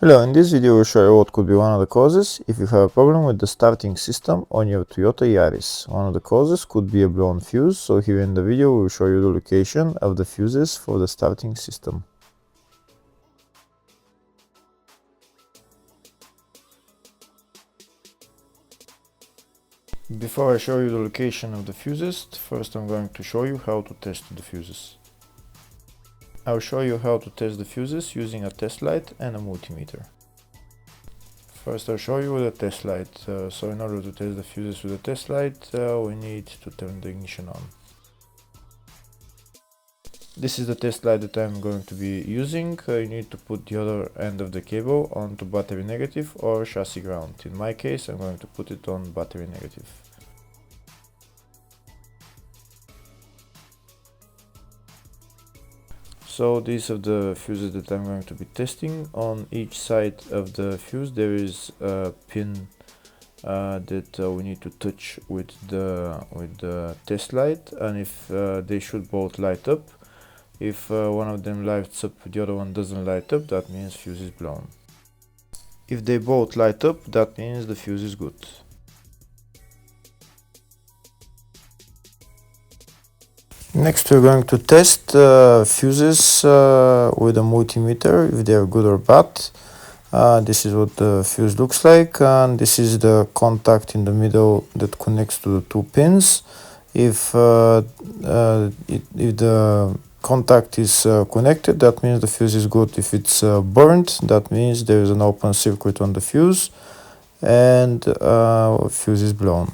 Hello, in this video we'll show you what could be one of the causes if you have a problem with the starting system on your Toyota Yaris. One of the causes could be a blown fuse, so here in the video we'll show you the location of the fuses for the starting system. Before I show you the location of the fuses, first I'm going to show you how to test the fuses. I'll show you how to test the fuses using a test light and a multimeter. First I'll show you with a test light. So in order to test the fuses with a test light, we need to turn the ignition on. This is the test light that I'm going to be using. You need to put the other end of the cable onto battery negative or chassis ground. In my case, I'm going to put it on battery negative. So these are the fuses that I'm going to be testing. On each side of the fuse there is a pin that we need to touch with the test light, and if they should both light up. If one of them lights up, the other one doesn't light up, that means fuse is blown. If they both light up, that means the fuse is good. Next we're going to test fuses with a multimeter, if they are good or bad. This is what the fuse looks like, and this is the contact in the middle that connects to the two pins. If the contact is connected, that means the fuse is good. If it's burnt, that means there is an open circuit on the fuse and fuse is blown.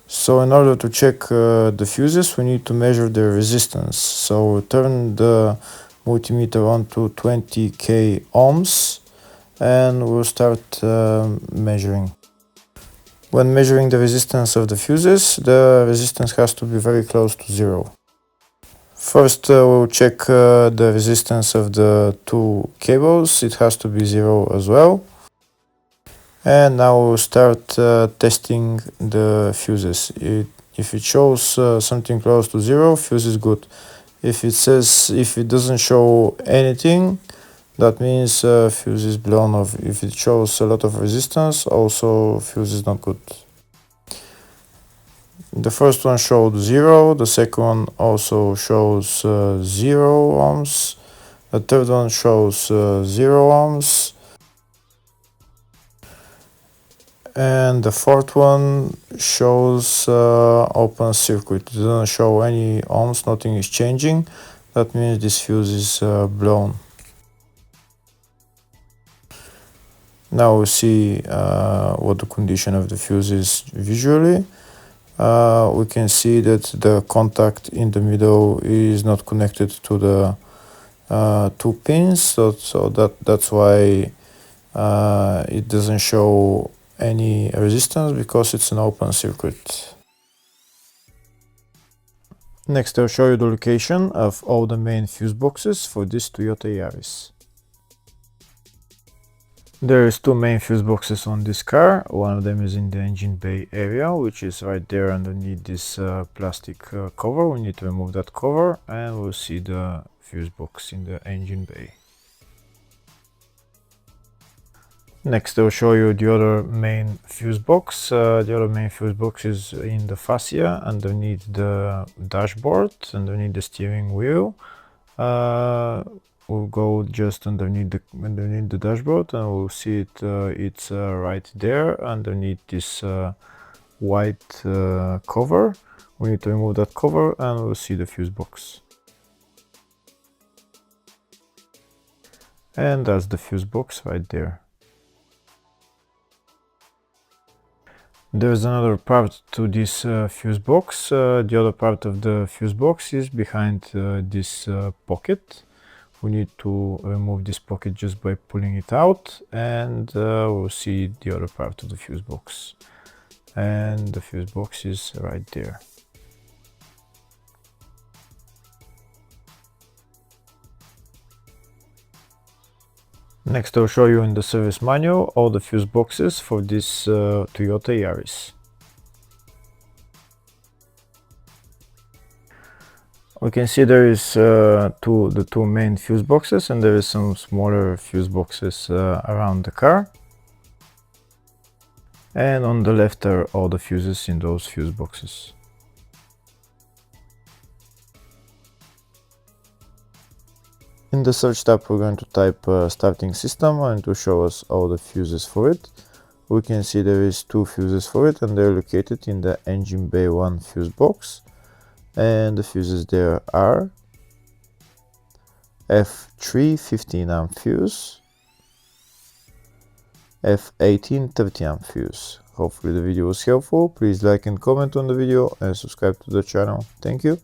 So in order to check the fuses, we need to measure their resistance. So turn the multimeter on to 20k ohms and we'll start measuring. When measuring the resistance of the fuses, the resistance has to be very close to zero. First we'll check the resistance of the two cables. It has to be zero as well. And now we'll start testing the fuses. If it shows something close to zero, fuse is good. If it doesn't show anything, that means fuse is blown off. If it shows a lot of resistance, also fuse is not good. The first one showed 0, the second one also shows 0 ohms, the third one shows 0 ohms, and the fourth one shows open circuit. It doesn't show any ohms, nothing is changing. That means this fuse is blown. Now we see what the condition of the fuse is visually. We can see that the contact in the middle is not connected to the two pins, so that's why it doesn't show any resistance, because it's an open circuit. Next I'll show you the location of all the main fuse boxes for this Toyota Yaris. There is two main fuse boxes on this car. One of them is in the engine bay area, which is right there underneath this plastic cover. We need to remove that cover and we'll see the fuse box in the engine bay. Next I'll show you the other main fuse box. The other main fuse box is in the fascia underneath the dashboard, underneath the steering wheel. We'll go just underneath the dashboard and we'll see it. It's right there underneath this white cover. We need to remove that cover and we'll see the fuse box. And that's the fuse box right there. There's another part to this fuse box. The other part of the fuse box is behind this pocket. We need to remove this pocket just by pulling it out, and we'll see the other part of the fuse box. And the fuse box is right there. Next I'll show you in the service manual all the fuse boxes for this Toyota Yaris. We can see there is the two main fuse boxes, and there is some smaller fuse boxes around the car. And on the left are all the fuses in those fuse boxes. In the search tab, we're going to type starting system, and to show us all the fuses for it. We can see there is two fuses for it, and they're located in the engine bay 1 fuse box. And the fuses there are F3 15 amp fuse, F18 30 amp fuse. Hopefully the video was helpful. Please like and comment on the video and subscribe to the channel. Thank you.